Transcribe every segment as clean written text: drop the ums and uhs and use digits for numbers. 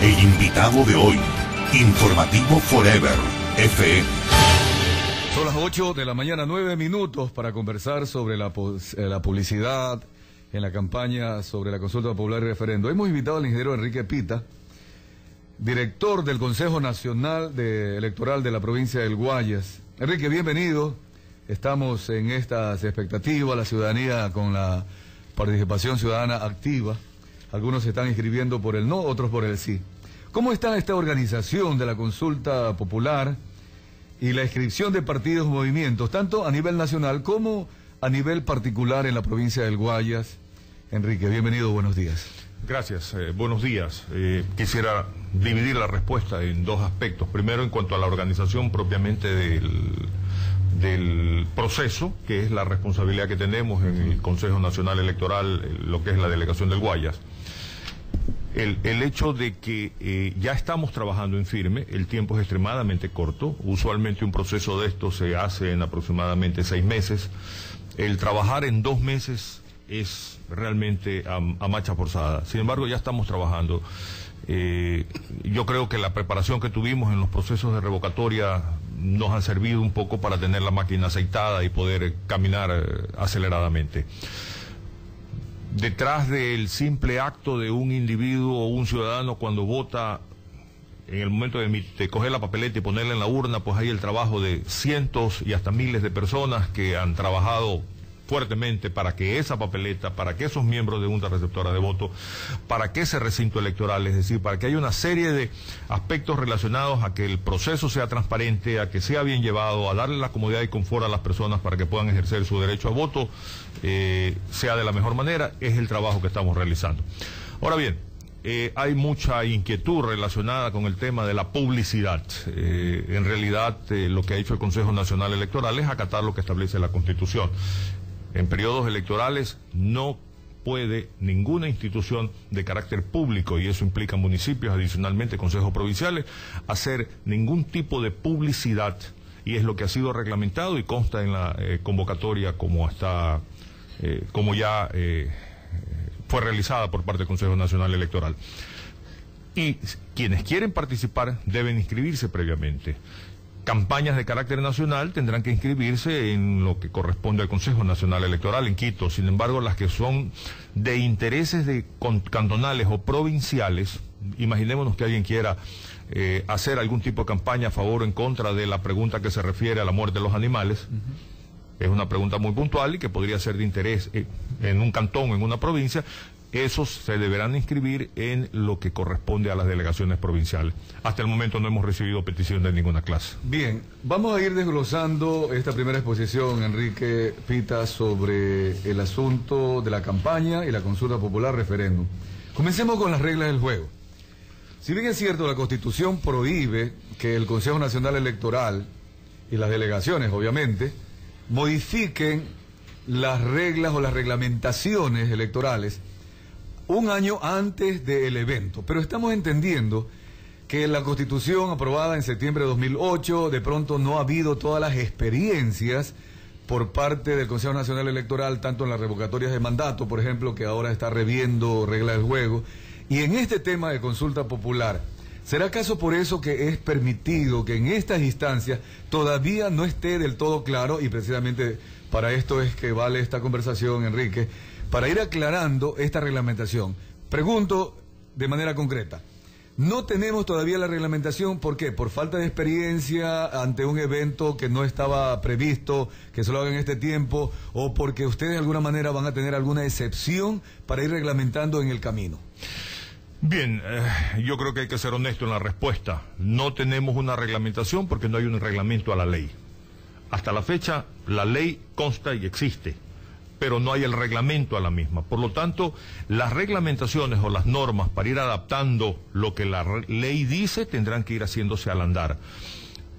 El invitado de hoy, Informativo Forever, FM. Son las 8 de la mañana, 9 minutos para conversar sobre la publicidad en la campaña sobre la consulta popular y referendo. Hemos invitado al ingeniero Enrique Pita, director del Consejo Nacional Electoral de la provincia del Guayas. Enrique, bienvenido. Estamos en estas expectativas, la ciudadanía con la participación ciudadana activa. Algunos se están inscribiendo por el no, otros por el sí. ¿Cómo está esta organización de la consulta popular y la inscripción de partidos y movimientos, tanto a nivel nacional como a nivel particular en la provincia del Guayas? Enrique, bienvenido, buenos días. Gracias, buenos días. Quisiera dividir la respuesta en dos aspectos. Primero, en cuanto a la organización propiamente del proceso, que es la responsabilidad que tenemos en el Consejo Nacional Electoral, lo que es la delegación del Guayas. El hecho de que ya estamos trabajando en firme, el tiempo es extremadamente corto. Usualmente un proceso de esto se hace en aproximadamente 6 meses. El trabajar en 2 meses es realmente a marcha forzada. Sin embargo, ya estamos trabajando. Yo creo que la preparación que tuvimos en los procesos de revocatoria nos han servido un poco para tener la máquina aceitada y poder caminar aceleradamente. Detrás del simple acto de un individuo o un ciudadano cuando vota, en el momento de coger la papeleta y ponerla en la urna, pues hay el trabajo de cientos y hasta miles de personas que han trabajado fuertemente para que esa papeleta, para que esos miembros de junta receptora de voto, para que ese recinto electoral, es decir, para que haya una serie de aspectos relacionados a que el proceso sea transparente, a que sea bien llevado, a darle la comodidad y confort a las personas para que puedan ejercer su derecho a voto, sea de la mejor manera, es el trabajo que estamos realizando. Ahora bien, hay mucha inquietud relacionada con el tema de la publicidad. En realidad, lo que ha hecho el Consejo Nacional Electoral es acatar lo que establece la Constitución. En periodos electorales no puede ninguna institución de carácter público, y eso implica municipios, adicionalmente consejos provinciales, hacer ningún tipo de publicidad, y es lo que ha sido reglamentado y consta en la convocatoria como ya fue realizada por parte del Consejo Nacional Electoral. Y quienes quieren participar deben inscribirse previamente. Campañas de carácter nacional tendrán que inscribirse en lo que corresponde al Consejo Nacional Electoral en Quito. Sin embargo, las que son de intereses cantonales o provinciales, imaginémonos que alguien quiera hacer algún tipo de campaña a favor o en contra de la pregunta que se refiere a la muerte de los animales. Es una pregunta muy puntual y que podría ser de interés en un cantón o en una provincia. Esos se deberán inscribir en lo que corresponde a las delegaciones provinciales. Hasta el momento no hemos recibido petición de ninguna clase. Bien, vamos a ir desglosando esta primera exposición, Enrique Pita, sobre el asunto de la campaña y la consulta popular referéndum. Comencemos con las reglas del juego. Si bien es cierto, la Constitución prohíbe que el Consejo Nacional Electoral y las delegaciones, obviamente, modifiquen las reglas o las reglamentaciones electorales un año antes del evento, pero estamos entendiendo que la Constitución aprobada en septiembre de 2008, de pronto no ha habido todas las experiencias por parte del Consejo Nacional Electoral, tanto en las revocatorias de mandato, por ejemplo, que ahora está reviendo reglas del juego, y en este tema de consulta popular. ¿Será acaso por eso que es permitido que en estas instancias todavía no esté del todo claro, y precisamente para esto es que vale esta conversación, Enrique, para ir aclarando esta reglamentación? Pregunto de manera concreta, ¿no tenemos todavía la reglamentación? ¿Por qué? ¿Por falta de experiencia ante un evento que no estaba previsto, que se lo haga en este tiempo, o porque ustedes de alguna manera van a tener alguna excepción para ir reglamentando en el camino? Bien, yo creo que hay que ser honesto en la respuesta. No tenemos una reglamentación porque no hay un reglamento a la ley. Hasta la fecha, la ley consta y existe, pero no hay el reglamento a la misma. Por lo tanto, las reglamentaciones o las normas para ir adaptando lo que la ley dice tendrán que ir haciéndose al andar.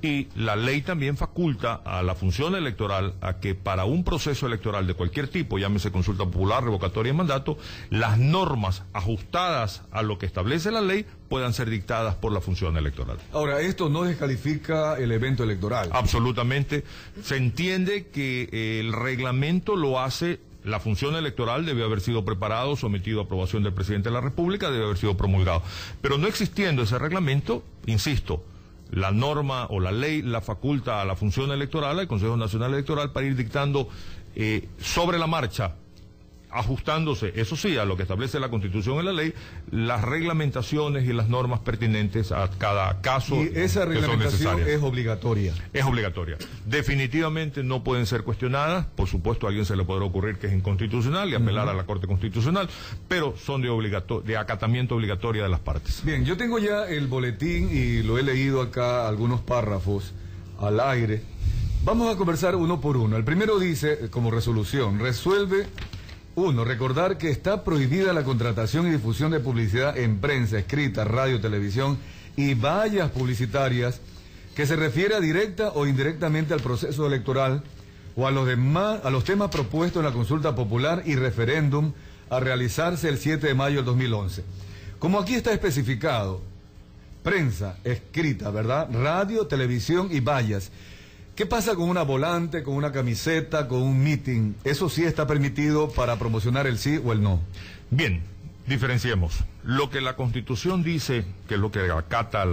Y la ley también faculta a la función electoral a que para un proceso electoral de cualquier tipo, llámese consulta popular, revocatoria de mandato, las normas ajustadas a lo que establece la ley puedan ser dictadas por la función electoral. Ahora, ¿esto no descalifica el evento electoral? Absolutamente. Se entiende que el reglamento lo hace la función electoral debe haber sido preparado, sometido a aprobación del presidente de la República, debe haber sido promulgado. Pero no existiendo ese reglamento, insisto, la norma o la ley la faculta a la función electoral, al Consejo Nacional Electoral, para ir dictando sobre la marcha, ajustándose, eso sí, a lo que establece la Constitución y la ley, las reglamentaciones y las normas pertinentes a cada caso. Y esa reglamentación es obligatoria. Es obligatoria. Definitivamente no pueden ser cuestionadas. Por supuesto, a alguien se le podrá ocurrir que es inconstitucional y apelar a la Corte Constitucional, pero son de acatamiento obligatoria de las partes. Bien, yo tengo ya el boletín y lo he leído acá, algunos párrafos al aire. Vamos a conversar uno por uno. El primero dice, como resolución, resuelve... 1. Recordar que está prohibida la contratación y difusión de publicidad en prensa, escrita, radio, televisión y vallas publicitarias que se refiere directa o indirectamente al proceso electoral o a los temas propuestos en la consulta popular y referéndum a realizarse el 7 de mayo del 2011. Como aquí está especificado, prensa, escrita, ¿verdad? Radio, televisión y vallas. ¿Qué pasa con una volante, con una camiseta, con un meeting? ¿Eso sí está permitido para promocionar el sí o el no? Bien, diferenciemos. Lo que la Constitución dice, que es lo que acata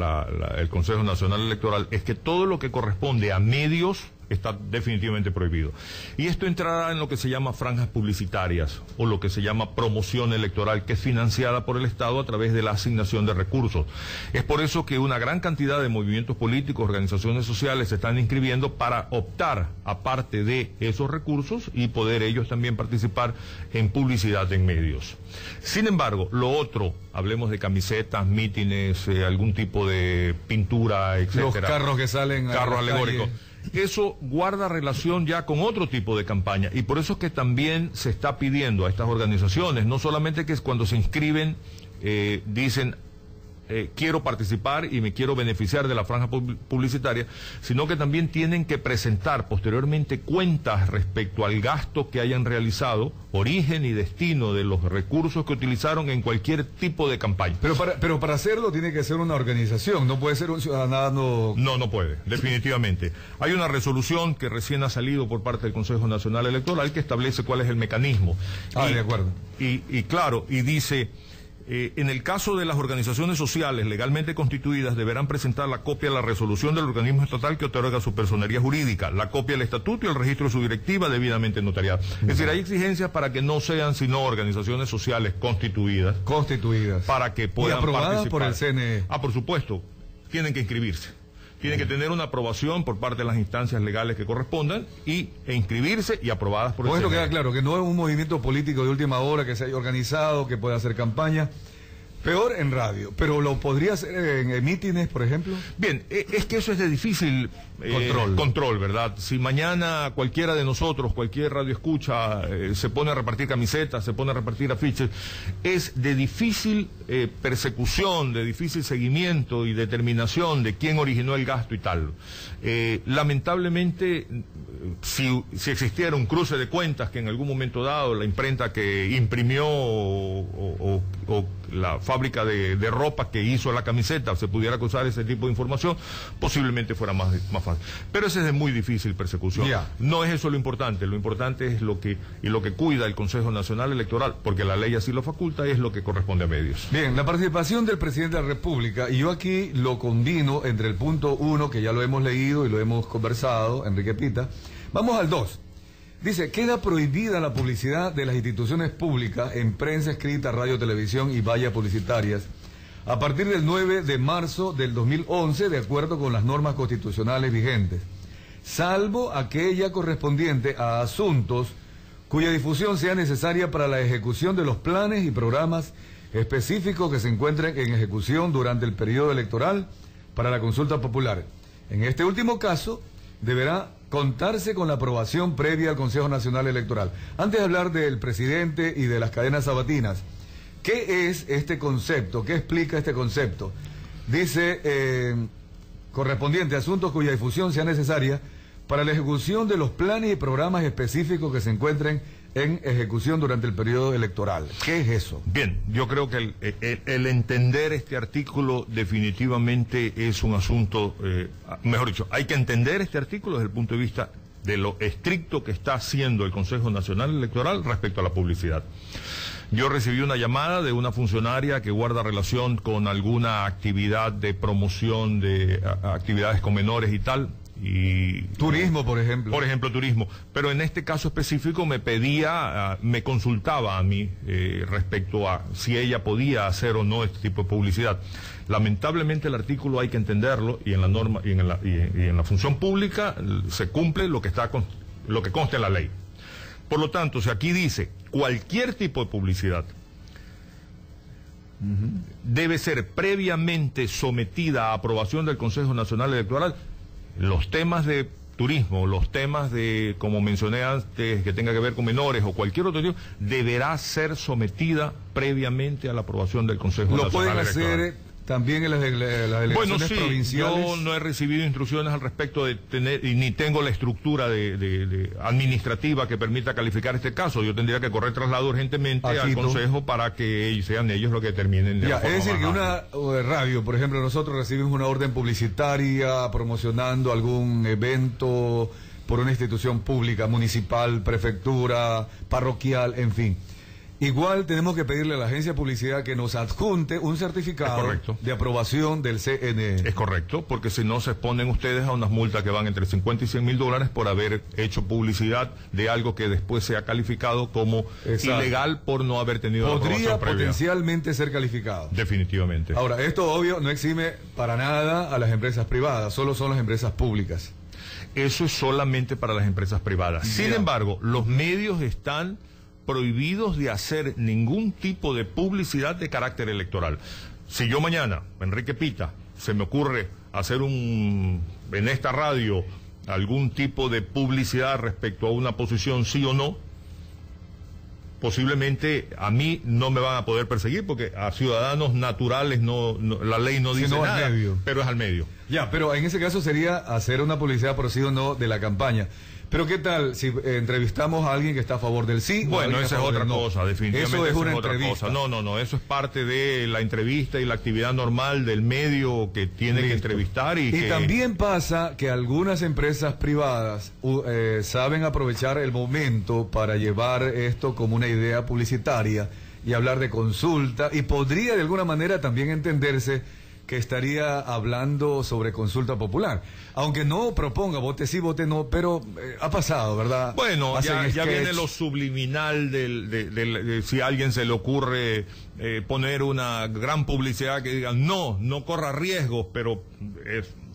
el Consejo Nacional Electoral, es que todo lo que corresponde a medios está definitivamente prohibido. Y esto entrará en lo que se llama franjas publicitarias o lo que se llama promoción electoral, que es financiada por el Estado a través de la asignación de recursos. Es por eso que una gran cantidad de movimientos políticos, organizaciones sociales se están inscribiendo para optar a parte de esos recursos y poder ellos también participar en publicidad en medios. Sin embargo, lo otro, hablemos de camisetas, mítines, algún tipo de pintura, etcétera. Los carros que salen a carros alegóricos. calle. Eso guarda relación ya con otro tipo de campaña y por eso es que también se está pidiendo a estas organizaciones, no solamente que es cuando se inscriben, dicen quiero participar y me quiero beneficiar de la franja publicitaria, sino que también tienen que presentar posteriormente cuentas respecto al gasto que hayan realizado, origen y destino de los recursos que utilizaron en cualquier tipo de campaña. Pero para hacerlo tiene que ser una organización, no puede ser un ciudadano... No puede, definitivamente. Hay una resolución que recién ha salido por parte del Consejo Nacional Electoral que establece cuál es el mecanismo. De acuerdo. Y claro, y dice... en el caso de las organizaciones sociales legalmente constituidas, deberán presentar la copia de la resolución del organismo estatal que otorga su personería jurídica, la copia del estatuto y el registro de su directiva debidamente notariada. Es decir, hay exigencias para que no sean sino organizaciones sociales constituidas. Para que puedan aprobadas participar. Por el CNE. Por supuesto, tienen que inscribirse. Tienen que tener una aprobación por parte de las instancias legales que correspondan e inscribirse y aprobadas por el CNE. Esto queda claro, que no es un movimiento político de última hora que se haya organizado, que pueda hacer campaña. Peor en radio, pero lo podría hacer en mítines, por ejemplo. Bien, es que eso es de difícil control, ¿verdad? Si mañana cualquiera de nosotros, cualquier radio escucha, se pone a repartir camisetas, se pone a repartir afiches, es de difícil persecución, de difícil seguimiento y determinación de quién originó el gasto y tal. Lamentablemente, si existiera un cruce de cuentas que en algún momento dado la imprenta que imprimió o la fábrica de ropa que hizo la camiseta se pudiera cruzar ese tipo de información, posiblemente fuera más fácil. Pero ese es de muy difícil persecución. No es eso lo importante es lo que cuida el Consejo Nacional Electoral, porque la ley así lo faculta y es lo que corresponde a medios. Bien, la participación del presidente de la República, y yo aquí lo combino entre el punto 1, que ya lo hemos leído y lo hemos conversado, Enrique Pita. Vamos al 2. Dice, queda prohibida la publicidad de las instituciones públicas en prensa escrita, radio, televisión y vallas publicitarias a partir del 9 de marzo del 2011, de acuerdo con las normas constitucionales vigentes, salvo aquella correspondiente a asuntos cuya difusión sea necesaria para la ejecución de los planes y programas específicos que se encuentren en ejecución durante el periodo electoral para la consulta popular. En este último caso, deberá contarse con la aprobación previa al Consejo Nacional Electoral. Antes de hablar del presidente y de las cadenas sabatinas, ¿qué es este concepto? ¿Qué explica este concepto? Dice, correspondiente a asuntos cuya difusión sea necesaria para la ejecución de los planes y programas específicos que se encuentren en ejecución durante el periodo electoral. ¿Qué es eso? Bien, yo creo que el entender este artículo definitivamente es un asunto, mejor dicho, hay que entender este artículo desde el punto de vista de lo estricto que está haciendo el Consejo Nacional Electoral respecto a la publicidad. Yo recibí una llamada de una funcionaria que guarda relación con alguna actividad de promoción de actividades con menores y tal. Y turismo, por ejemplo. Por ejemplo, turismo. Pero en este caso específico me pedía, me consultaba a mí respecto a si ella podía hacer o no este tipo de publicidad. Lamentablemente el artículo hay que entenderlo y en la norma y en la función pública se cumple lo que consta en la ley. Por lo tanto, si aquí dice cualquier tipo de publicidad debe ser previamente sometida a aprobación del Consejo Nacional Electoral, los temas de turismo, los temas de, como mencioné antes, que tenga que ver con menores o cualquier otro tipo, deberá ser sometida previamente a la aprobación del Consejo Nacional Electoral. ¿Lo pueden hacer también en las elecciones provinciales? Yo no he recibido instrucciones al respecto de tener, y ni tengo la estructura de administrativa que permita calificar este caso. Yo tendría que correr traslado urgentemente al Consejo para que sean ellos los que determinen. Es decir, que una radio, por ejemplo, nosotros recibimos una orden publicitaria promocionando algún evento por una institución pública, municipal, prefectura, parroquial, en fin. Igual tenemos que pedirle a la agencia de publicidad que nos adjunte un certificado de aprobación del CNE. Es correcto, porque si no se exponen ustedes a unas multas que van entre 50 y 100 mil dólares por haber hecho publicidad de algo que después sea calificado como ilegal por no haber tenido la aprobación previa. Potencialmente ser calificado. Definitivamente. Ahora, esto obvio no exime para nada a las empresas privadas, solo son las empresas públicas. Eso es solamente para las empresas privadas. Sin embargo, los medios están prohibidos de hacer ningún tipo de publicidad de carácter electoral. Si yo mañana, Enrique Pita, se me ocurre hacer en esta radio algún tipo de publicidad respecto a una posición sí o no, posiblemente a mí no me van a poder perseguir porque a ciudadanos naturales la ley no dice nada, pero es al medio. Ya, pero en ese caso sería hacer una publicidad por sí o no de la campaña. Pero ¿qué tal si entrevistamos a alguien que está a favor del sí? Bueno, esa es otra cosa, definitivamente. Eso es una entrevista. No, eso es parte de la entrevista y la actividad normal del medio que tiene que entrevistar. Y también pasa que algunas empresas privadas saben aprovechar el momento para llevar esto como una idea publicitaria y hablar de consulta, y podría de alguna manera también entenderse que estaría hablando sobre consulta popular, aunque no proponga vote sí, vote no, pero ha pasado, ¿verdad? Bueno, ya viene lo subliminal de si a alguien se le ocurre poner una gran publicidad que diga no corra riesgos, pero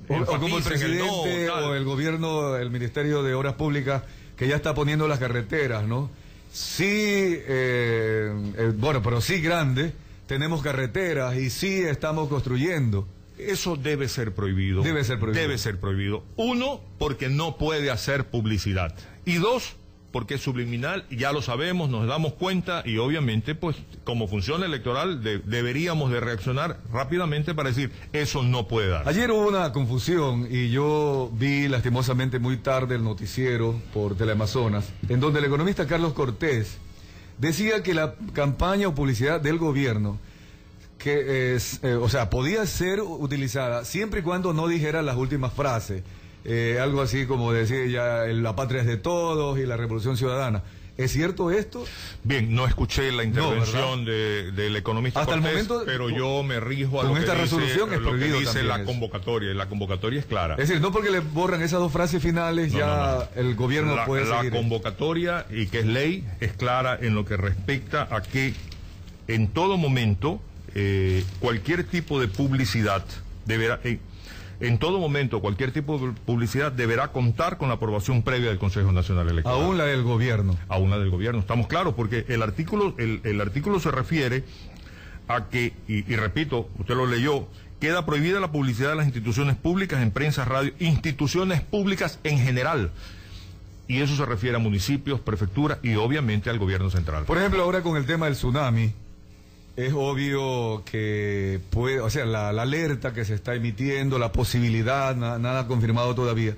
o como el presidente o el gobierno, el Ministerio de Obras Públicas, que ya está poniendo las carreteras, ¿no? Sí, bueno, pero sí grande. Tenemos carreteras y sí estamos construyendo. Eso debe ser prohibido. Debe ser prohibido. Debe ser prohibido. Uno, porque no puede hacer publicidad. Y dos, porque es subliminal, ya lo sabemos, nos damos cuenta y obviamente, pues, como función electoral, deberíamos de reaccionar rápidamente para decir, eso no puede dar. Ayer hubo una confusión y yo vi lastimosamente muy tarde el noticiero por Teleamazonas, en donde el economista Carlos Cortés decía que la campaña o publicidad del gobierno, podía ser utilizada siempre y cuando no dijera las últimas frases, algo así como decir ya la patria es de todos y la revolución ciudadana. ¿Es cierto esto? Bien, no escuché la intervención del economista hasta Cortés, el momento, pero yo me rijo a lo que dice la convocatoria, y la convocatoria es clara. Es decir, no porque le borran esas dos frases finales, el gobierno puede seguir. La convocatoria, y que es ley, es clara en lo que respecta a que en todo momento cualquier tipo de publicidad deberá... En todo momento, cualquier tipo de publicidad deberá contar con la aprobación previa del Consejo Nacional Electoral. Aún la del gobierno. Aún la del gobierno. Estamos claros, porque el artículo se refiere a que, y repito, usted lo leyó, queda prohibida la publicidad de las instituciones públicas en prensa, radio, instituciones públicas en general. Y eso se refiere a municipios, prefecturas y obviamente al gobierno central. Por ejemplo, ahora con el tema del tsunami, es obvio que la alerta que se está emitiendo, la posibilidad, nada confirmado todavía.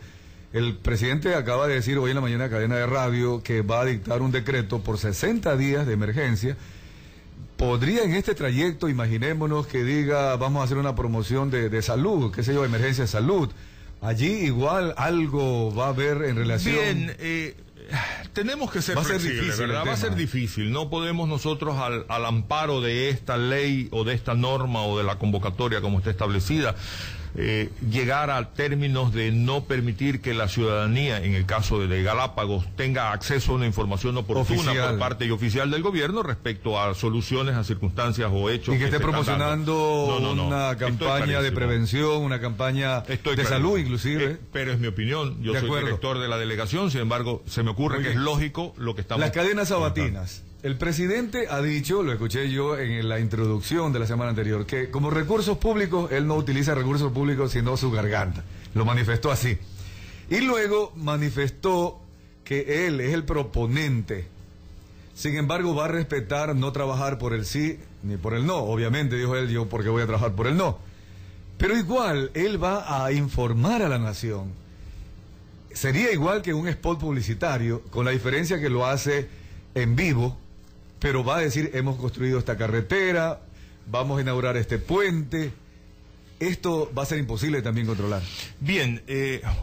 El presidente acaba de decir hoy en la mañana en cadena de radio que va a dictar un decreto por 60 días de emergencia. Podría en este trayecto, imaginémonos que diga, vamos a hacer una promoción de salud, qué sé yo, emergencia de salud, allí igual algo va a haber en relación... Bien, tenemos que ser flexibles, ¿verdad? Va a ser difícil. No podemos nosotros al amparo de esta ley o de esta norma o de la convocatoria como está establecida, llegar a términos de no permitir que la ciudadanía, en el caso de Galápagos, tenga acceso a una información oportuna por parte y oficial del gobierno respecto a soluciones a circunstancias o hechos. Y que esté promocionando una campaña de prevención, una campaña de salud inclusive. Pero es mi opinión, yo soy director de la delegación, sin embargo, se me ocurre que es lógico lo que estamos... Las cadenas sabatinas. El presidente ha dicho, lo escuché yo en la introducción de la semana anterior, que como recursos públicos, él no utiliza recursos públicos sino su garganta. Lo manifestó así. Y luego manifestó que él es el proponente. Sin embargo, va a respetar no trabajar por el sí ni por el no. Obviamente, dijo él, yo porque voy a trabajar por el no. Pero igual, él va a informar a la nación. Sería igual que un spot publicitario, con la diferencia que lo hace en vivo, pero va a decir, hemos construido esta carretera, vamos a inaugurar este puente. Esto va a ser imposible también controlar. Bien,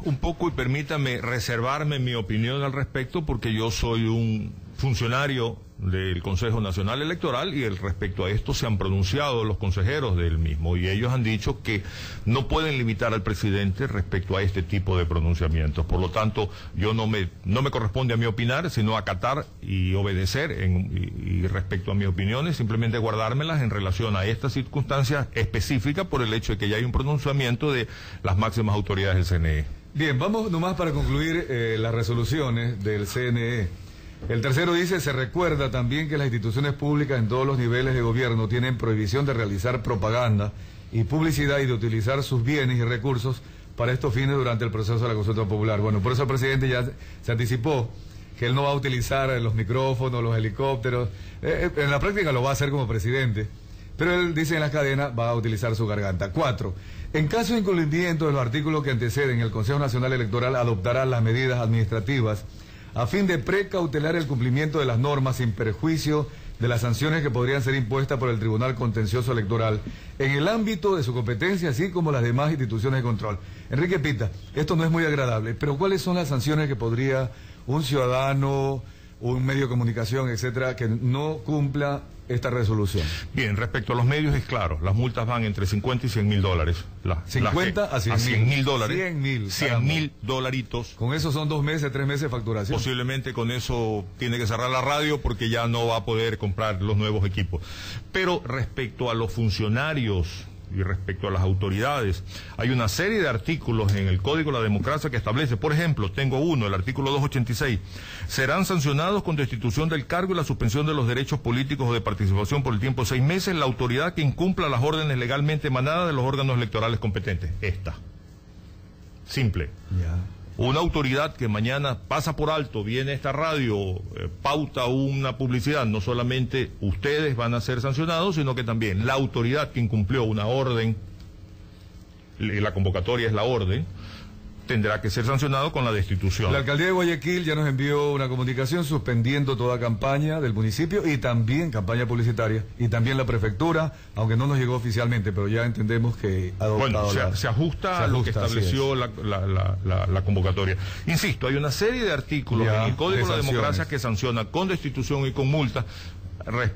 un poco, y permítame reservarme mi opinión al respecto, porque yo soy un funcionario del Consejo Nacional Electoral y respecto a esto se han pronunciado los consejeros del mismo y ellos han dicho que no pueden limitar al presidente respecto a este tipo de pronunciamientos. Por lo tanto, yo no me corresponde a mí opinar, sino acatar y obedecer y respecto a mis opiniones, simplemente guardármelas en relación a estas circunstancias específicas por el hecho de que ya hay un pronunciamiento de las máximas autoridades del CNE. Bien, vamos nomás para concluir las resoluciones del CNE. El tercero dice, se recuerda también que las instituciones públicas en todos los niveles de gobierno tienen prohibición de realizar propaganda y publicidad y de utilizar sus bienes y recursos para estos fines durante el proceso de la consulta popular. Bueno, por eso el presidente ya se anticipó que él no va a utilizar los micrófonos, los helicópteros. En la práctica lo va a hacer como presidente, pero él dice en las cadenas va a utilizar su garganta. 4. En caso de incumplimiento de los artículos que anteceden, el Consejo Nacional Electoral adoptará las medidas administrativas a fin de precautelar el cumplimiento de las normas sin perjuicio de las sanciones que podrían ser impuestas por el Tribunal Contencioso Electoral en el ámbito de su competencia, así como las demás instituciones de control. Enrique Pita, esto no es muy agradable, pero ¿cuáles son las sanciones que podría un ciudadano, un medio de comunicación, etcétera, que no cumpla esta resolución? Bien, respecto a los medios es claro, las multas van entre 50 y 100 mil dólares. 50 a 100 mil dólares. 100 mil dolaritos. Con eso son 2 meses, 3 meses de facturación. Posiblemente con eso tiene que cerrar la radio porque ya no va a poder comprar los nuevos equipos. Pero respecto a los funcionarios y respecto a las autoridades, hay una serie de artículos en el Código de la Democracia que establece, por ejemplo, tengo uno, el artículo 286, serán sancionados con destitución del cargo y la suspensión de los derechos políticos o de participación por el tiempo de 6 meses la autoridad que incumpla las órdenes legalmente emanadas de los órganos electorales competentes. Esta. Simple. Ya. Una autoridad que mañana pasa por alto, viene a esta radio, pauta una publicidad, no solamente ustedes van a ser sancionados, sino que también la autoridad que incumplió una orden, la convocatoria es la orden, tendrá que ser sancionado con la destitución. La alcaldía de Guayaquil ya nos envió una comunicación suspendiendo toda campaña del municipio y también campaña publicitaria, y también la prefectura, aunque no nos llegó oficialmente, pero ya entendemos que ha adoptado. Bueno, se ajusta a lo que estableció la convocatoria. Insisto, hay una serie de artículos en el Código de la Democracia que sanciona con destitución y con multa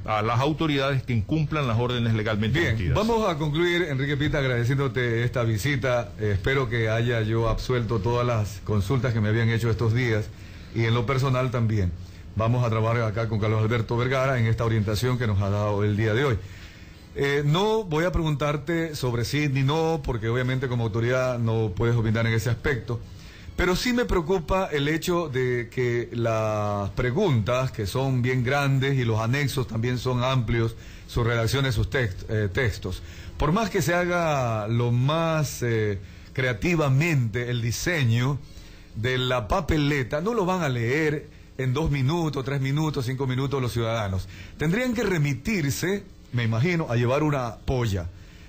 a las autoridades que incumplan las órdenes legalmente emitidas. Bien, vamos a concluir, Enrique Pita, agradeciéndote esta visita. Espero que haya yo absuelto todas las consultas que me habían hecho estos días y en lo personal también. Vamos a trabajar acá con Carlos Alberto Vergara en esta orientación que nos ha dado el día de hoy. No voy a preguntarte sobre sí ni no, porque obviamente como autoridad no puedes opinar en ese aspecto. Pero sí me preocupa el hecho de que las preguntas, que son bien grandes, y los anexos también son amplios, sus redacciones, sus textos. Por más que se haga lo más creativamente el diseño de la papeleta, no lo van a leer en 2 minutos, 3 minutos, 5 minutos los ciudadanos. Tendrían que remitirse, me imagino, a llevar una polla.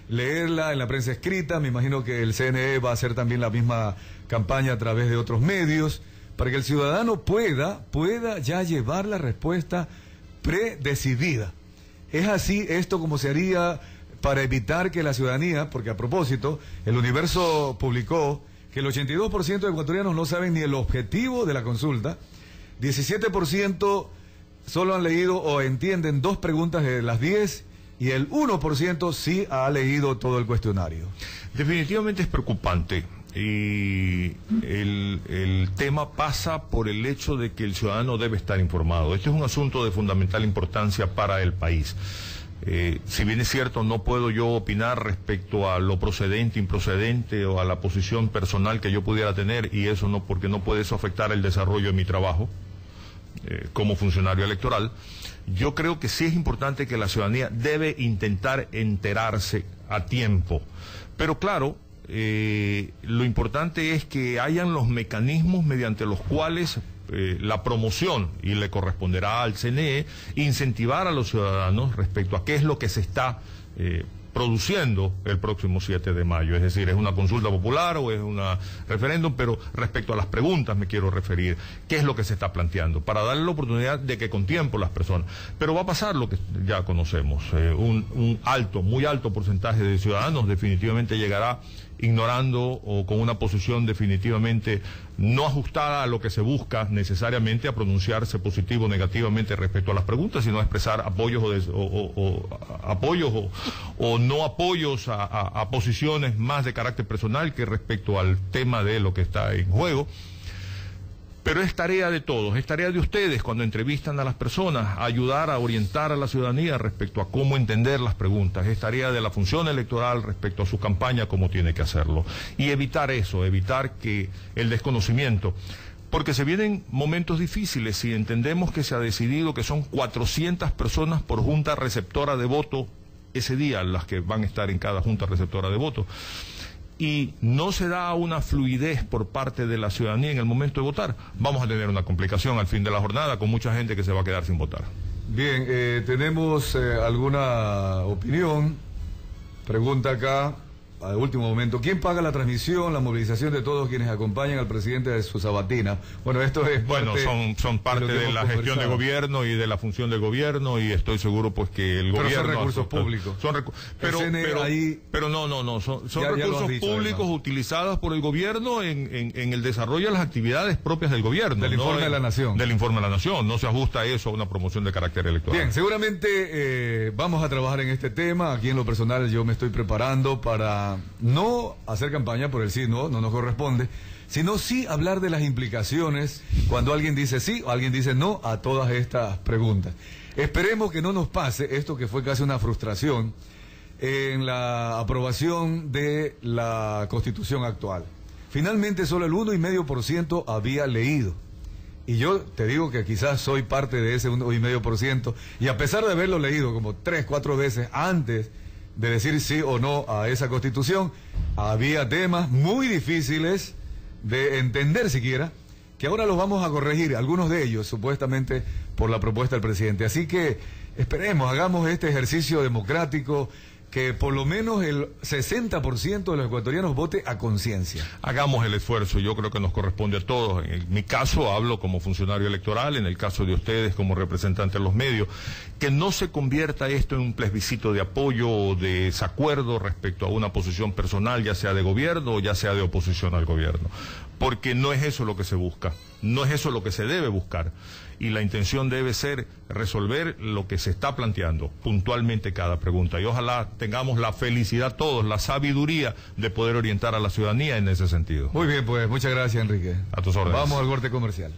Leerla en la prensa escrita, me imagino que el CNE va a hacer también la misma campaña a través de otros medios, para que el ciudadano pueda ya llevar la respuesta predecidida. Es así esto como se haría para evitar que la ciudadanía, porque a propósito, el Universo publicó que el 82% de ecuatorianos no saben ni el objetivo de la consulta, 17% solo han leído o entienden 2 preguntas de las 10 y el 1% sí ha leído todo el cuestionario. Definitivamente es preocupante. Y el tema pasa por el hecho de que el ciudadano debe estar informado. Este es un asunto de fundamental importancia para el país. Si bien es cierto, no puedo yo opinar respecto a lo procedente, improcedente o a la posición personal que yo pudiera tener, y eso no, porque no puede eso afectar el desarrollo de mi trabajo como funcionario electoral. Yo creo que sí es importante que la ciudadanía debe intentar enterarse a tiempo. Pero claro, lo importante es que hayan los mecanismos mediante los cuales la promoción, y le corresponderá al CNE, incentivar a los ciudadanos respecto a qué es lo que se está produciendo el próximo 7 de mayo. Es decir, es una consulta popular o es un referéndum, pero respecto a las preguntas me quiero referir. ¿Qué es lo que se está planteando? Para darle la oportunidad de que con tiempo las personas... Pero va a pasar lo que ya conocemos. Un muy alto porcentaje de ciudadanos definitivamente llegará ignorando o con una posición definitivamente no ajustada a lo que se busca necesariamente, a pronunciarse positivo o negativamente respecto a las preguntas, sino a expresar apoyos o no apoyos a posiciones más de carácter personal que respecto al tema de lo que está en juego. Pero es tarea de todos, es tarea de ustedes cuando entrevistan a las personas, ayudar a orientar a la ciudadanía respecto a cómo entender las preguntas. Es tarea de la función electoral respecto a su campaña, cómo tiene que hacerlo. Y evitar eso, evitar que el desconocimiento, porque se vienen momentos difíciles. Si entendemos que se ha decidido que son 400 personas por junta receptora de voto ese día, las que van a estar en cada junta receptora de voto, y no se da una fluidez por parte de la ciudadanía en el momento de votar, vamos a tener una complicación al fin de la jornada con mucha gente que se va a quedar sin votar. Bien, tenemos alguna opinión. Pregunta acá, a último momento, ¿quién paga la transmisión, la movilización de todos quienes acompañan al presidente de su sabatina? Bueno, esto es son parte de la gestión de gobierno y de la función del gobierno, y estoy seguro pues que el gobierno... Pero son recursos públicos. Pero no, son recursos públicos utilizados por el gobierno en el desarrollo de las actividades propias del gobierno. Del informe de la Nación. Del informe de la Nación, no se ajusta eso a una promoción de carácter electoral. Bien, seguramente vamos a trabajar en este tema. Aquí en lo personal yo me estoy preparando para no hacer campaña por el sí, no nos corresponde, sino sí hablar de las implicaciones cuando alguien dice sí o alguien dice no a todas estas preguntas. Esperemos que no nos pase esto que fue casi una frustración en la aprobación de la Constitución actual. Finalmente solo el 1,5% había leído. Y yo te digo que quizás soy parte de ese 1,5%, y a pesar de haberlo leído como 3, 4 veces antes de decir sí o no a esa Constitución, había temas muy difíciles de entender siquiera, que ahora los vamos a corregir, algunos de ellos supuestamente por la propuesta del presidente. Así que esperemos, hagamos este ejercicio democrático, que por lo menos el 60% de los ecuatorianos vote a conciencia. Hagamos el esfuerzo, yo creo que nos corresponde a todos. En mi caso hablo como funcionario electoral, en el caso de ustedes como representantes de los medios, que no se convierta esto en un plebiscito de apoyo o de desacuerdo respecto a una posición personal, ya sea de gobierno o ya sea de oposición al gobierno, porque no es eso lo que se busca, no es eso lo que se debe buscar. Y la intención debe ser resolver lo que se está planteando puntualmente cada pregunta. Y ojalá tengamos la felicidad todos, la sabiduría de poder orientar a la ciudadanía en ese sentido. Muy bien, pues muchas gracias, Enrique. A tus órdenes. Vamos al corte comercial.